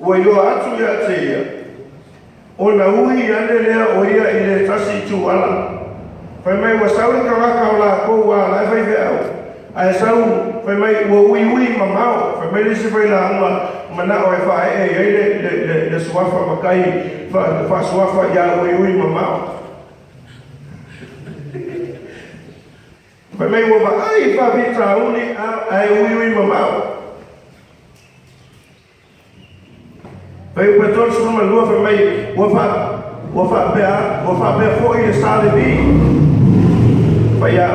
ua ioa atu ia te ia. O na ui ane lea o ia i le tasi tu ala. Whai mai ua sauri karaka o la kou wa lai whai veau. Ai sau, whai mai ua ui mamau. Whai mai lisi whai la anga mana o e whae e le suafa makai. Wha suafa ia ui mamau. Whai mai ua ai wha vita uni ai ui mamau. Whai ua tonu suma lua whai mai ua wha pea fo i le sale vi. Whai a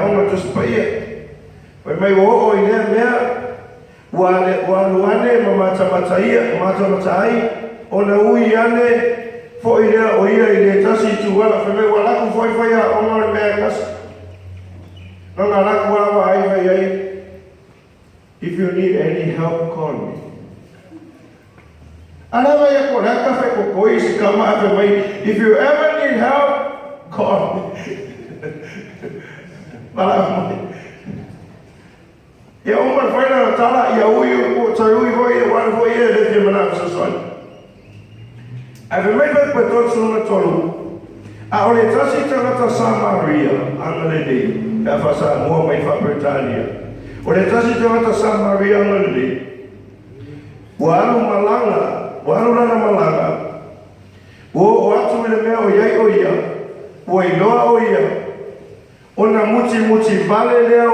onga tus paia. Whai mai o i lea mea ua luane ma mata ai o na ui ane fo i lea o ia i le tasi tu wala. Whai mai ua laku whai a onga le mea kasi. Nanga laku wala ai ai. If you need any help, call me. Alawa ya ko la kafe ko koi si kama ave mai. If you ever need help, call me. Malamu. Ya umar faina tala ya uyu ko tayui voi wan voi le fi mana sosoi. Ave mai pe petot suna tolu. A ole tasi tanga Samaria angale de. Ya fasa mo mai fa Britania. Ole tasi tanga Samaria angale de. Walu malanga Wano na malanga. O atu ile mea o yai o ia. O iloa o ia. O na muti vale lea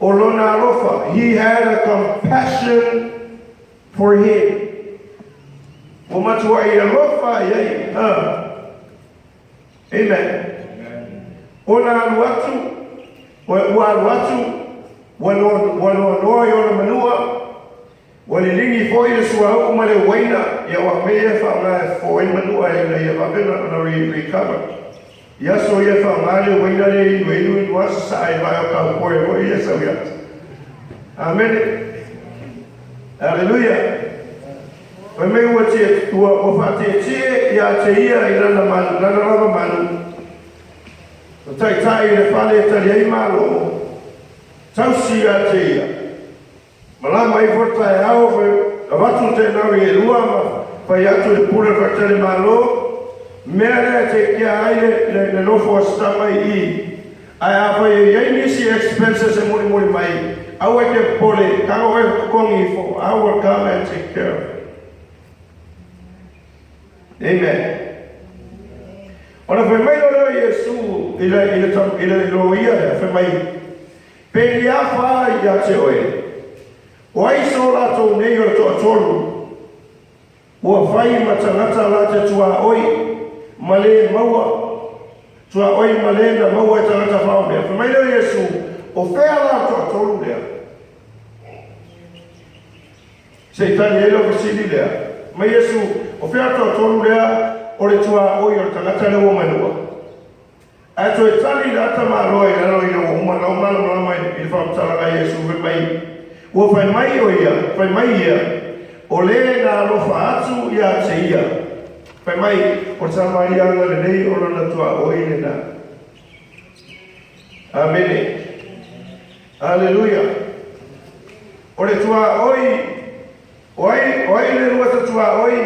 o lona alofa. He had a compassion for him. O matua i alofa yai. Amen. O na aluatu. O aluatu. Wano noi o na manua. Wale lingi foi le sua o male waina ya wa mea fa na foi manu ai le ya va bena na recover. Ya so ya fa male waina le wenu was sai va ka ko e ya so ya. Amen. Hallelujah. Wa me wa te tua o fa te ya te ia ila na man na na manu. Tai le fale te ai malo. Tausi ya te ia. Malama i forta e au a watu te nawi e lua ma whai atu e pura whakatele malo mea rea te kia ai le nofo a stamai i ai a whai e iei nisi expenses e muri mai au e ke pole kango e kongi fo I will come and take care of it. Amen. Ora whai mai lora Yesu ila loia whai mai pe ia wha ia te oe. O ai so la tō nei o tō tōru. Ua whai matangata la te tua oi ma le maua. Tua oi ma le na maua e tangata whao mea. Whamai leo Yesu, o whea la tō tōru lea. Se tani elo visini lea. Ma Yesu, o whea tō tōru lea o le tua oi o tangata le o manua. A tō e tani la ata maa loa i lalo i le o umana o mana mai i le whamtalaga Yesu mai. Ua whai mai o ia, whai mai ia, o le na alofa atu ia te ia. Whai mai, o tamai anga le nei o lana tua o i le na. Amen. Hallelujah. O le tua oi le ruata tua oi.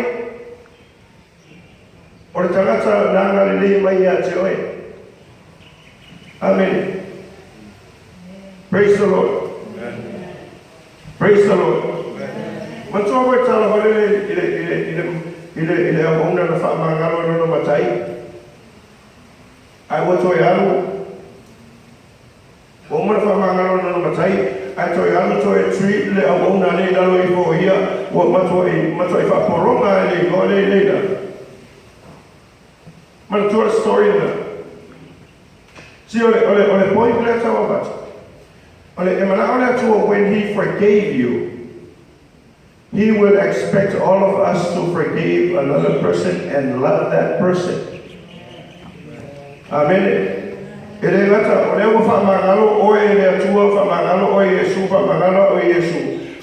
O le tangata nanga le nei mai ia te oi. Amen. Praise the Lord. Praise the Lord. Matua koe tala hole ile auna na wha mangalo no matai. Ai wato e alu. O mana wha mangalo no matai. Ai to e alu to e treat le auna le dalo i po ia. O mato e wha poronga le gole le da. Mana tua story na. Si ole point le tawa bata. When he forgave you, he will expect all of us to forgive another person and love that person. Amen.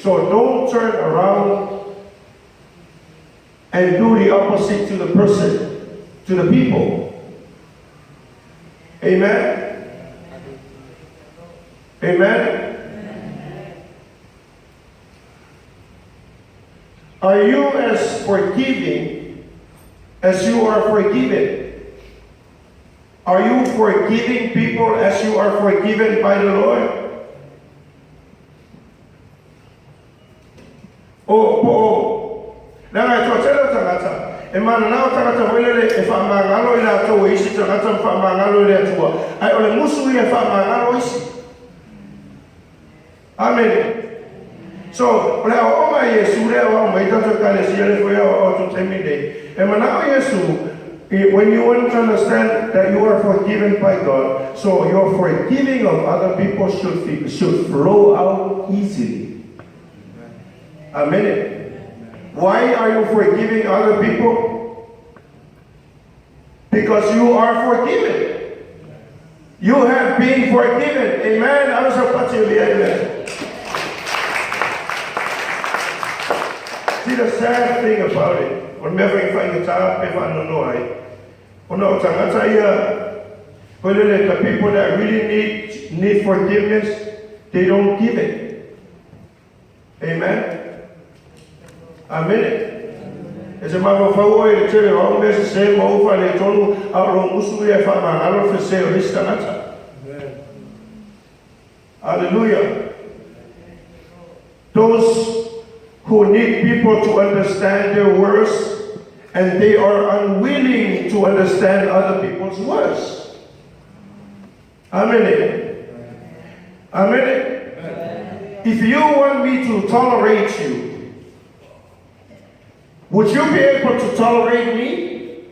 So don't turn around and do the opposite to the person, to the people. Amen. Amen. Are you as forgiving as you are forgiven? Are you forgiving people as you are forgiven by the Lord? Nanga to tela tangata. E mana nao tangata welele e wha mangalo ina to isi tangata wha mangalo ina tua. Ai ole musu ia wha mangalo isi. Amen. So, ole o oma Yesu lea wa mai tato kane siale koe o to temide. E mana o Yesu, when you want to understand that you are forgiven by God, so your forgiving of other people should flow out easily. Amen. Why are you forgiving other people? Because you are forgiven. You have been forgiven. Amen. I was about to amen. See the sad thing about it. Whenever you find the time, if I don't know, the people that really need forgiveness, they don't give it. Amen. Amen. As a matter of fact, the wrong message say over the tonu aro musuya fama aro fese ristanata. Hallelujah. Those who need people to understand their words and they are unwilling to understand other people's words. Amen. Amen. If you want me to tolerate you, would you be able to tolerate me?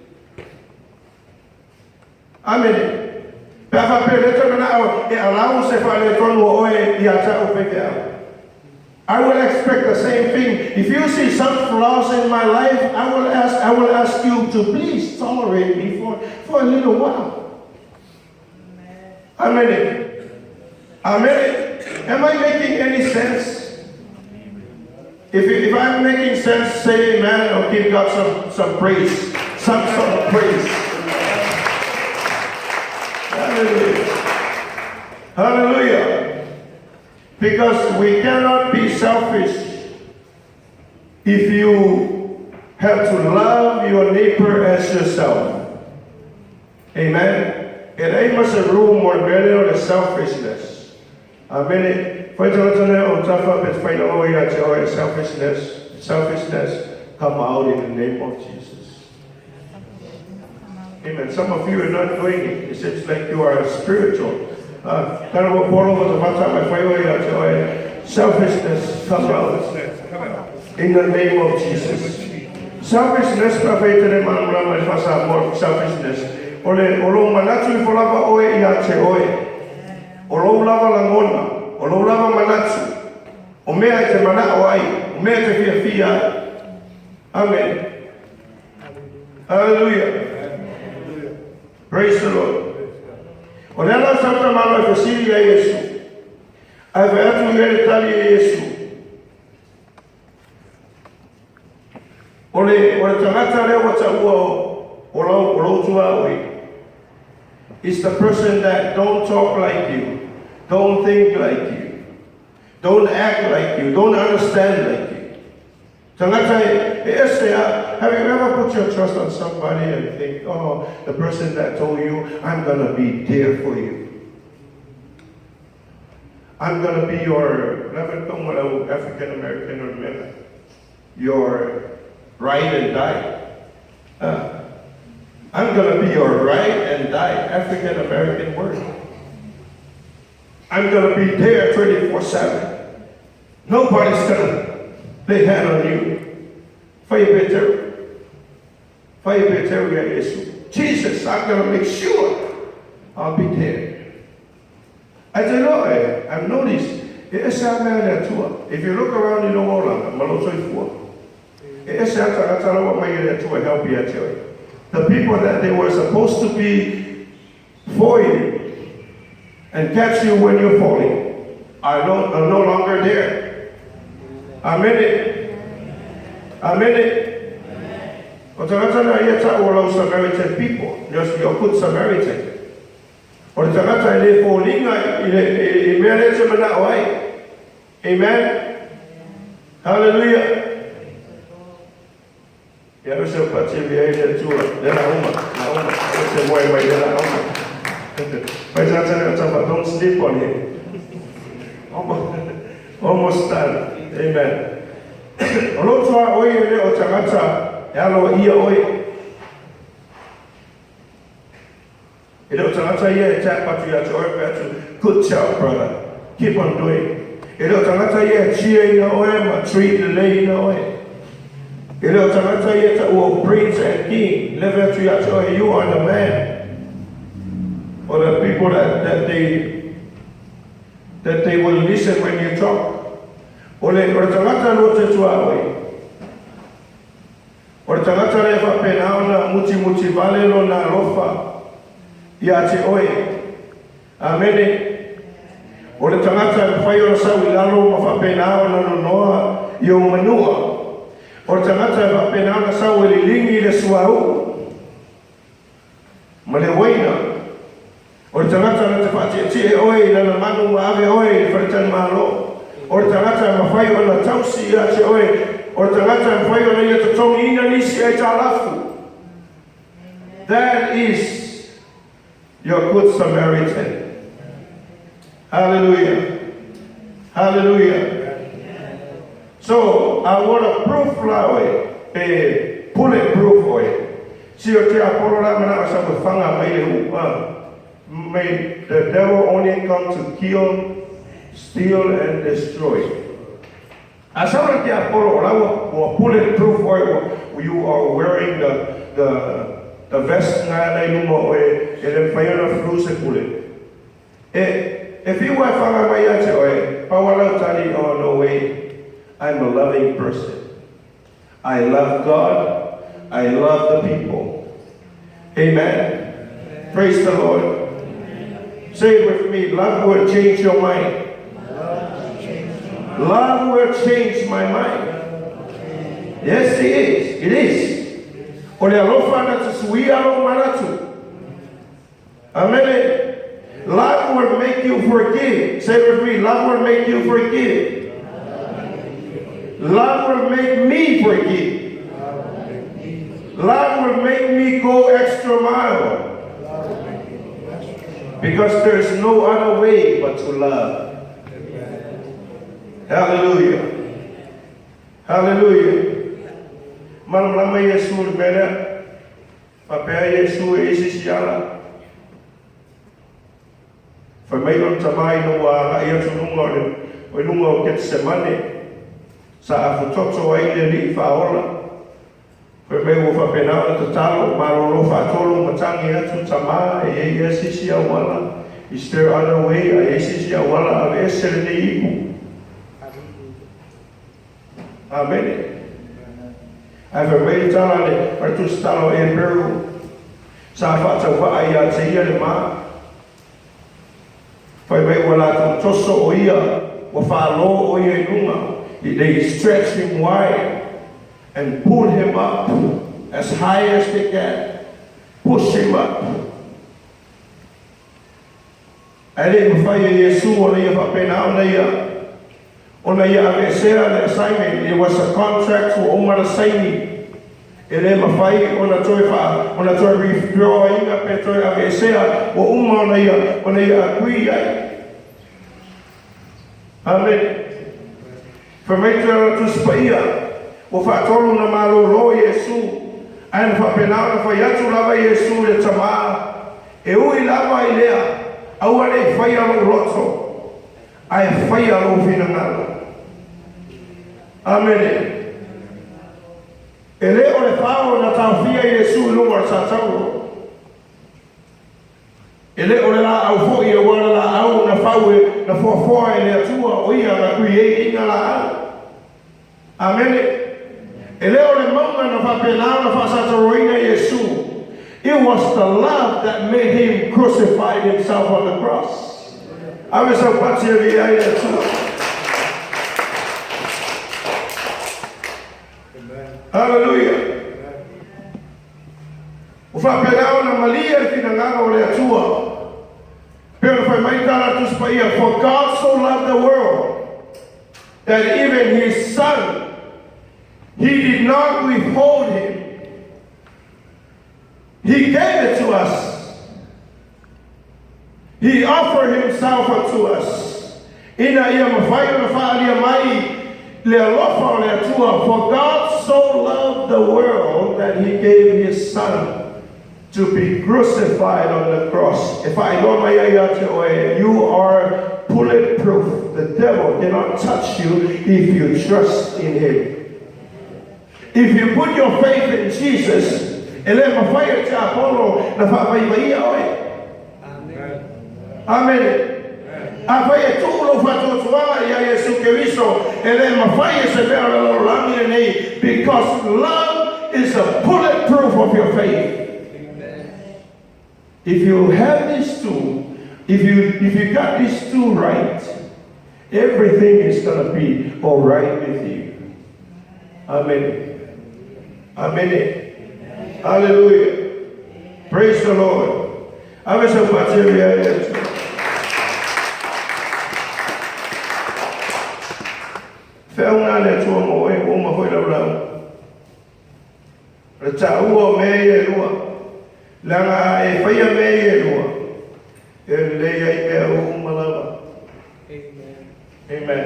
Amen. I will expect the same thing. If you see some flaws in my life, I will ask you to please tolerate me for a little while. Amen. Amen. Am I making any sense? If I'm making sense, say amen or give God some praise. Some sort of praise. Hallelujah. Hallelujah. Because we cannot be selfish if you have to love your neighbor as yourself. Amen. It ain't much a room or better the selfishness. Amen. Selfishness come out in the name of Jesus. Amen. Some of you are not doing it. It seems like you are spiritual. Selfishness come out in the name of Jesus. Selfishness, selfishness. Olo manatu folava oe iache oe. Olo lava langona. Olo lava manatu. O mea te mana oai. O mea te fia. Amen. Hallelujah. Praise the Lord. O nela santa malo e fasiri a Yesu. Ai vai atu ele tali a Yesu. Ole tangata leo wata ua o tua oe. It's the person that don't talk like you, don't think like you, don't act like you, don't understand like you. Have you ever put your trust on somebody and think, oh, the person that told you, I'm going to be there for you. I'm going to be your African American or man, your ride and die. I'm going to be your ride and die African American word. I'm going to be there 24/7. Nobody's going to lay hand on you. Fire better, Jesus, I'm going to make sure I'll be there. I don't know, I've noticed. If you look around in the world, help you. The people that they were supposed to be for you and catch you when you're falling are no longer there. Amen. Amen. Samaritan people, just your good Samaritan. Amen. Hallelujah. Ya bisa baca biaya dia tua. Dia nak rumah. Saya buat dia nak rumah. Baca saya coba don't sleep on him. Almost done. Amen. Kalau tua oi dia ocaca, ya lo iya oi. Itu ocaca iya cak patu ya oi patu. Good job, brother. Keep on doing. Itu ocaca iya cie ina oi, ma treat the lady ina oi. Itu ocaca iya cak wo prince and king. Level tu ya oi, you are the man. Or the people that they will listen when you talk. Oleh tangata lo te tua oi. Oleh tangata le fa penao na muti vale lo na lofa. Ia te oi. Amen. Oleh tangata fai o sa wilalo ma fa penao na no noa yo manua. Oleh tangata fa penao na sa wililingi le suau. Male waina. Oleh tangata na te fa te oi na manu ave oi fartan malo. O tangata mafai o na tausi ia te oe. O tangata mafai o na ia te tongi ina nisi ai talafu. That is your good Samaritan. Hallelujah. Hallelujah. So, I want to proof flower, bulletproof oil. Si o te apolo la mana asa mo fanga mai may the devil only come to kill, steal and destroy. Asama te apolo la bulletproof oil. You are wearing the vest na lumo oil and fire flu se bullet. If you are fanga mai ate oil, pawala tali oh no way. I'm a loving person. I love God. I love the people. Amen. Praise the Lord. Say it with me. Love will change your mind. Love will change my mind. Yes, it is. It is. Amen. Love will make you forgive. Say it with me. Love will make you forgive. Love will make me forgive. Love will make me go extra mile. Because there's no other way but to love. Hallelujah. Hallelujah. Malam lama Yesus beda. Papa Yesus isi siala. Famaion tamai no wa ia tunungo o lungo ket semane. Sa afutoto wa ile li faola. Famai wo fa penao to talo marolo fa tolo matangi atu tama e isi sia wala. Is there other way? Isi sia wala ave sel ni. Amen. I've already told you or to start in Peru. Sa fata wa aya te ia le ma. Pai mai wala to toso o ia wa fa lo o ia nunga. They stretch him wide and pull him up as high as they can. Push him up. I didn't find Yesu o ia pa pena o ia. On a assignment, it was a contract for Omar Saini. Ele mafai ona toi withdraw inga petoi avesea o uma ona ia agui ai. Amen. Permettere tu spaia o fatolo na malo lo Yesu. Ai fa penao fa yatu lava Yesu le tama. E ui lava ilea au ale fai alo roto. Ai fai alo finangala. Amen. Ele ole pao na tafia Yesu luar satau. Ele ole la au fo ia wala la au na fawe na fo ele atua o ia na kuie inga la. Amen. Ele ole mama na fa pena na fa satau ina Yesu. It was the love that made him crucify himself on the cross. I was so patchy via too. Hallelujah. Ufa pegao na malia kinanganga ole atua. Pero fai mai tala tu spaia. For God so loved the world that even his son, he did not withhold him He gave it to us. He offered himself unto us. Ina ia mawhai na whaalia mai le alofa le atua. For God so loved the world that he gave his son to be crucified on the cross. If I know my ayate, you are bulletproof. The devil cannot touch you if you trust in him. If you put your faith in Jesus, ele mawhai te apolo na whawaiwaia oe. Amen. Afai tulo fatotua ya Yesu Kristo ele mafai se vera lo langi nei, because love is a bulletproof of your faith. Amen. If you have these two, if you got these two right, everything is gonna be all right with you. Amen. Amen. Hallelujah. Praise the Lord. I wish I was here. Feuna le tua mo e o ma foi lau. Le tau me e lua. Langa e faia me e lua. E le ai e o malava. Amen. Amen.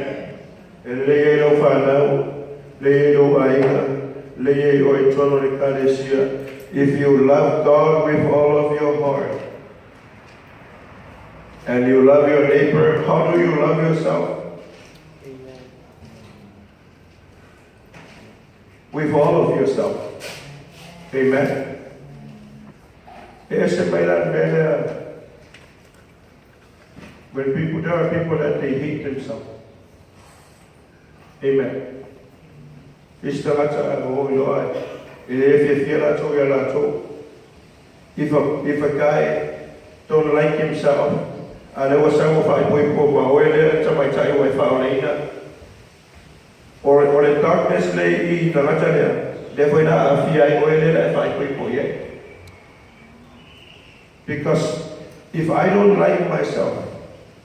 E le ai o whanau. Le ai o aiga. Le ai o e tono le kalesia. If you love God with all of your heart, and you love your neighbor, how do you love yourself? With all of yourself. Amen. When people, there are people that they hate themselves. Amen. If a guy don't like himself, and there was some or the darkness lay in the Natalia, therefore I fear because if I don't like myself,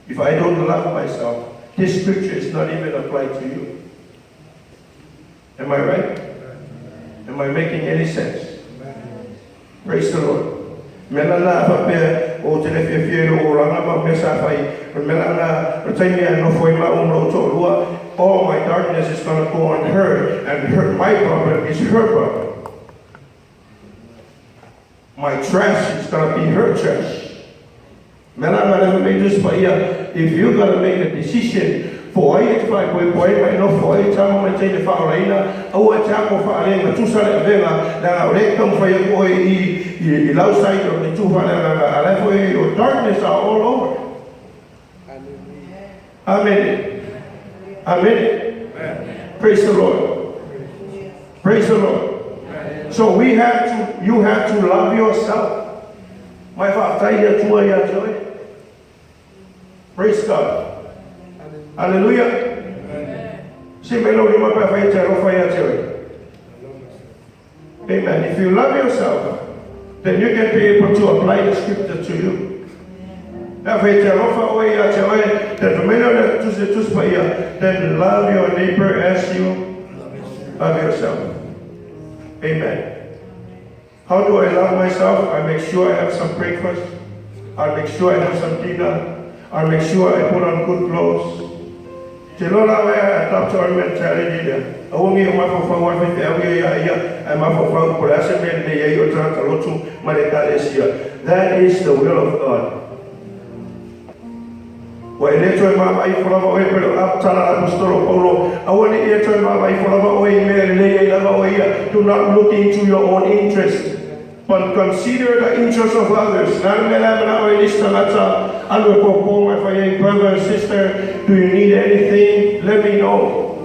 if I don't love myself, this scripture is not even applied to you. Am I right? Am I making any sense? Praise the Lord. Melana pape o telefie o ranga ma mesa fai melana retainia no foi ma umro to lua. All my darkness is going to go on her, and my problem is her problem. My trash is going to be her trash. If you're going to make a decision for it, if I know for it, I'm going to take the Faulina, oh, I tap of Alena, two side Vega, then I'll let come for your boy, the outside of the two your darkness are all over. Amen. Amen. Amen. Praise the Lord. Praise the Lord. Amen. So you have to love yourself. My father, praise God. Hallelujah. Amen. If you love yourself, then you can be able to apply the scripture to you. Then love your neighbor as you love yourself. Amen. How do I love myself? I make sure I have some breakfast. I make sure I have some dinner. I make sure I put on good clothes. Tilola we adopt our mentality there. Aungi mafofa wafi ya mafofa kurasa mende ya yota talotu malekalesia. That is the will of God. Wa eleto mama ai fulava oi pelo aptala apostolo Paulo awani eleto mama ai fulava oi mele lava oi. Do not look into your own interest, but consider the interest of others. My brother and sister, do you need anything? Let me know.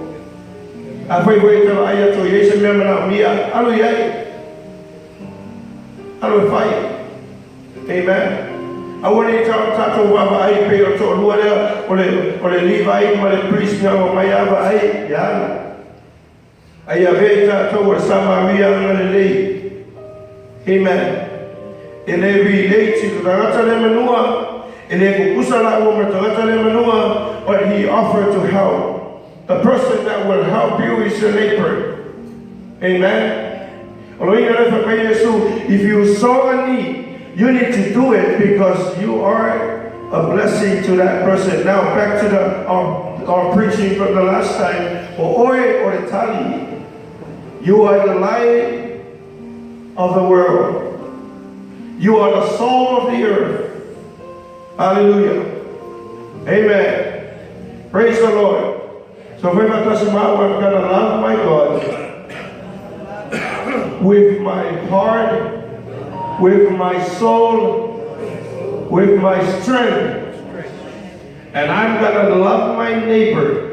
Amen. I want to talk to Baba I pay or to or Levi, my priest now, my Abba, Yan. I have a toward Samaria and Lay. Amen. And they relate to the Ratalemanua, and they Kusala woman to Ratalemanua, but he offered to help. The person that will help you is your neighbor. Amen. If you saw a need, you need to do it because you are a blessing to that person. Now back to our preaching from the last time. Or Itali, you are the light of the world. You are the salt of the earth. Hallelujah. Amen. Praise the Lord. So if I'm going to love my God with my heart, with my soul, with my strength. And I'm going to love my neighbor,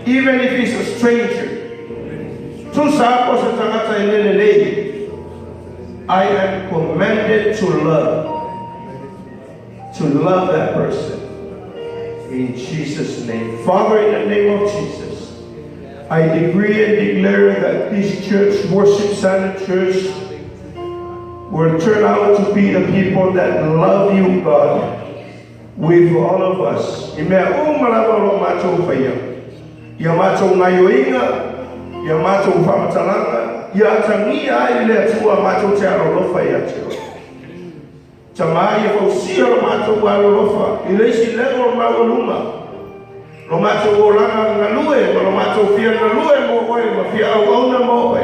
even if he's a stranger. I am commanded to love that person. In Jesus' name. Father, in the name of Jesus, I decree and declare that this church, Worship Center Church, will turn out to be the people that love you, God, with all of us. Chamaya fausia lo mato walo lofa ilesi lego lo luma lo mato olanga ngalue lo mato fia ngalue mo oi mo fia ona mo oi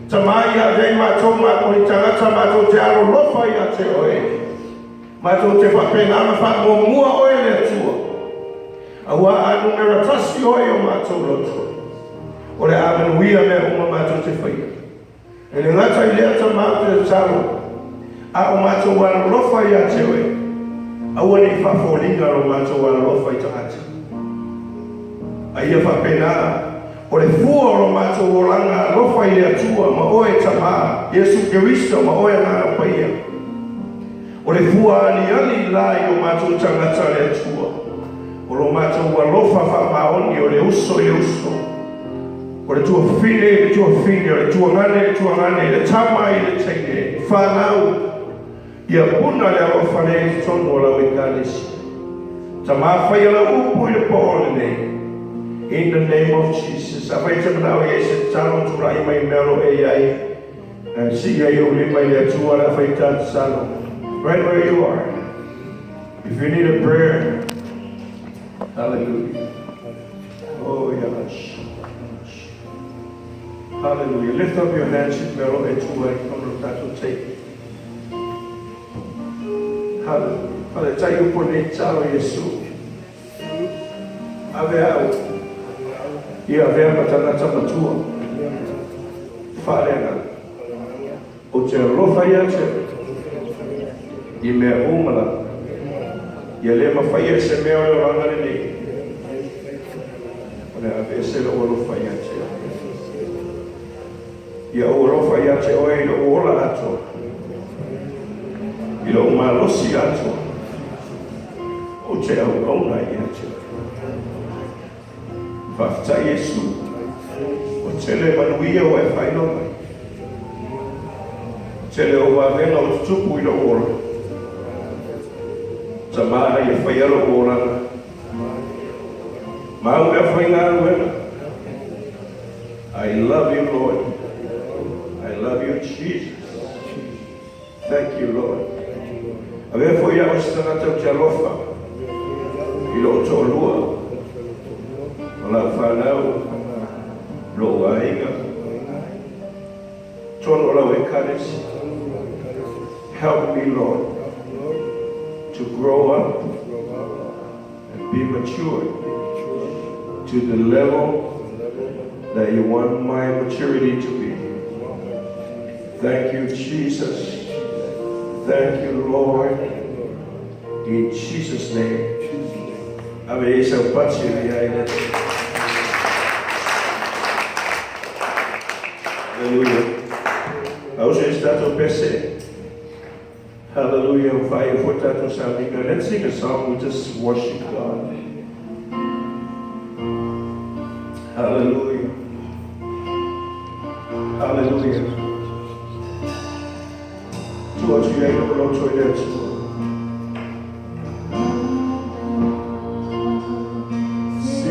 chamaya dei mato ma ko itanga mato jalo lofa ya te oi mato te fa pena ma fa mo mua oi le tuo awa anu mera tasi oi o mato loto ore amen wi ame o mato te fa ele ngata ile ta mato jalo a mato wala lofa ya tewe awani fa folinga lo mato wala lofa itaati aiya fa pena ole fuo lo mato wala lofa ile atua ma oe tama Yesu Kristo ma oe na paya ole fuo ali la yo mato tangata le atua ole mato wala lofa fa maoni ole uso ole tu fine ole tu ngane le tama ile tenge fa nau ya puna le ofane sono la wikanis tama fa yala upu le pone in the name of Jesus. Afaita now yes chalo to rai mai melo ai see you li mai le tua la faita salo right where you are. If you need a prayer, hallelujah. Oh yes, hallelujah. Lift up your hands in melo e tua from the to take. Pada tayo po ni Chalo Yesu. Aveao. Ia avea patana tapatua. Farena. O te rofa yache. I me umala. Ia lema faia se meo yo rangare ni. Ona avea se lo rofa yache. Ia o rofa yache oe lo ola ato. Ilo malosi ato o te au kauna i ato whafta Yesu o tele manuia o e whaino mai tele o wawena o tupu ilo ora tamana i e whaiaro ora mau e whaingara wena. I love you, Lord. I love you, Jesus. Thank you, Lord. Avea foi a ostana tau jalofa ilo tolua ola whanau lo waiga tono la wekaris. Help me, Lord, to grow up and be mature to the level that you want my maturity to be. Thank you, Jesus. Thank you, Lord. In Jesus' name. Ave esa pace behind it. Hallelujah. Also is stato pese. Hallelujah. Vai fortato salviga. Let's sing a song. We just worship God. Hallelujah. Hallelujah. Tuo ci hai lo togliere. Sì.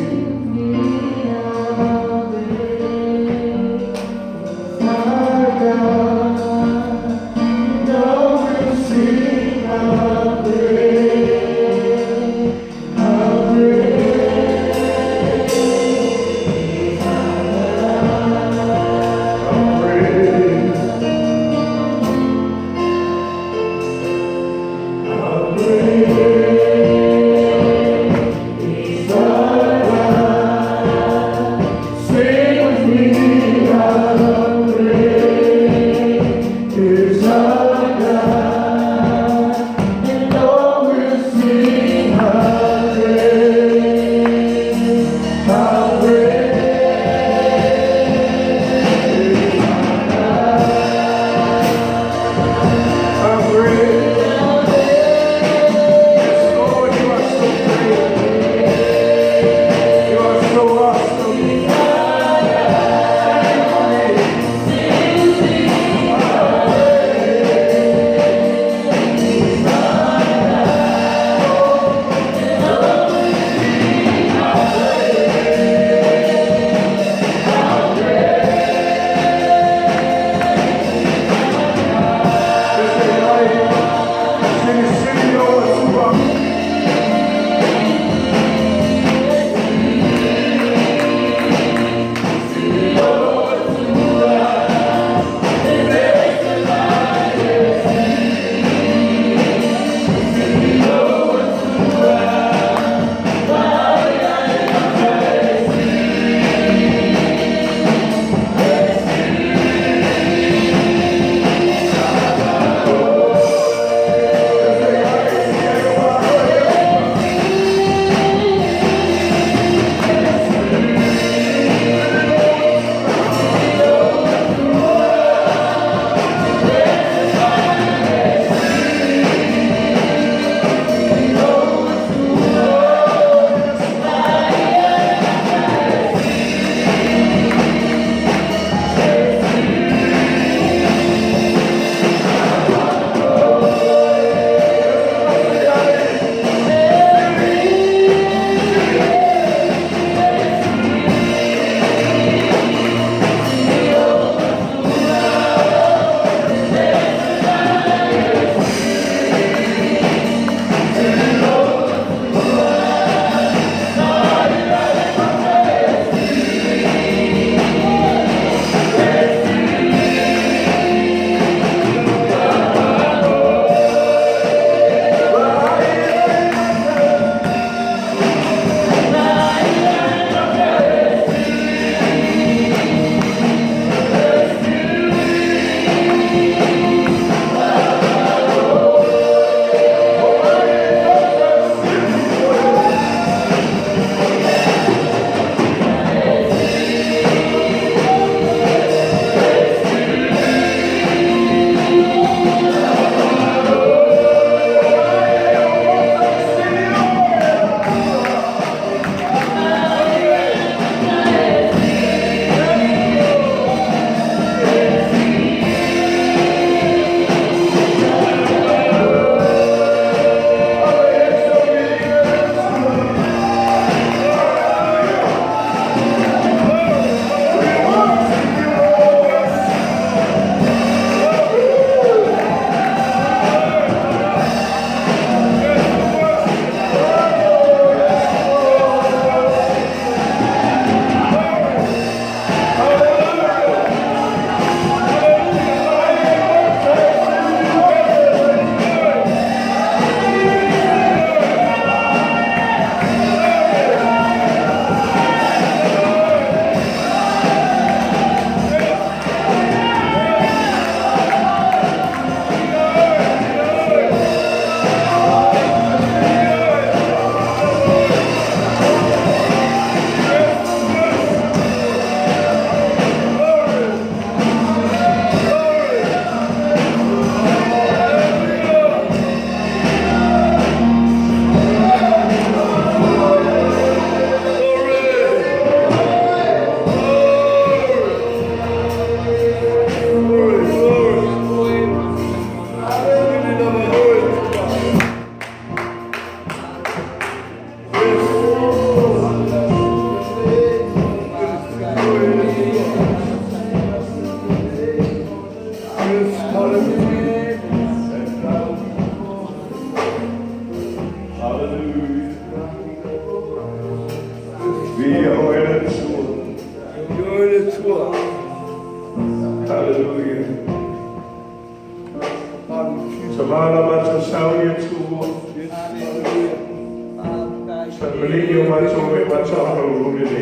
Sabalini macho me macho rulile.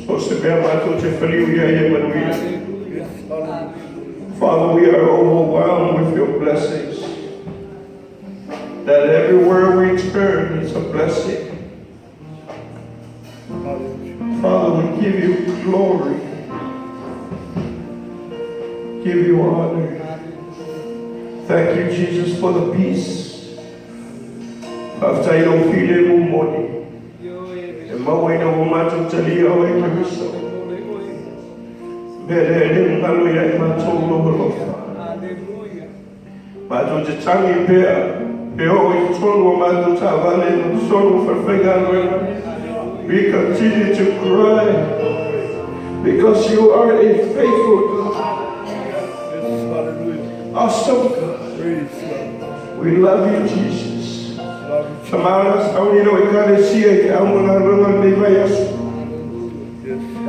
So se be macho che feliu ya Emmanuel. Father, we are overwhelmed with your blessings. That everywhere we turn is a blessing. Father, we give you glory, give you honor. Thank you, Jesus, for the peace of Tayo File Mumoni. And Maway na Wumato Talia Away Kariso. Bede Hallelujah, Mato Lobolofa. Mato Jitani Pea, Peo, Son, Mato Tavale, Son for Fegan. We continue to cry because you are a faithful God. Awesome God. We love you, Jesus. Samaras,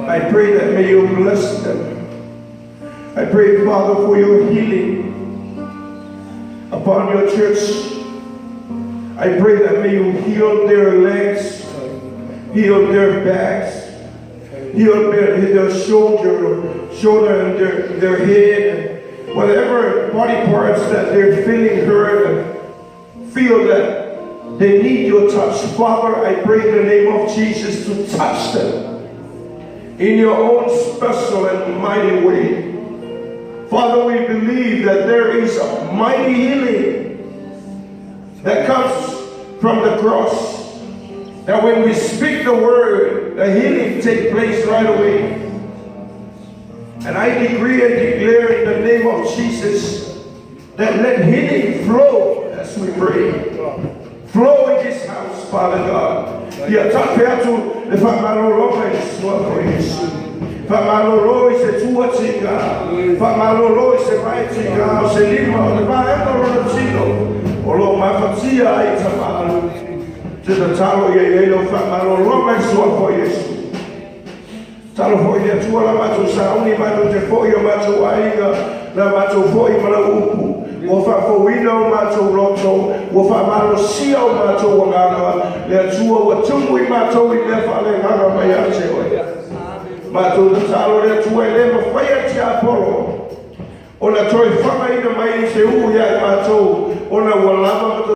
I pray that may you bless them. I pray, Father, for your healing upon your church. I pray that may you heal their legs, heal their backs, heal their shoulder and their head, whatever body parts that they're feeling hurt and feel that they need your touch. Father, I pray in the name of Jesus to touch them in your own special and mighty way. Father, we believe that there is a mighty healing that comes from the cross. That when we speak the word, the healing takes place right away. And I decree and declare in the name of Jesus that let healing flow as we pray. Flow in this house, Father God. Yeah, talk to the Famalolo is what for Jesus. Famalolo is a two God. Famalolo is a mighty God. Selima, the Bible, Chino. Olo Mafatia, it's a Malu. To the Talo Yellow Famalolo is what for Jesus. Talo for you, two Lamato Sauni, Mato Jefoyo, Mato Aiga, Lamato Foy Malawu. Wofa for we know macho loto, wofa malo sio macho wangama, le tuo watumwi macho we nefa le ngama mayache. Macho talo le tuo le mafaya ti Apollo. Ona toi fama ina mai se u ya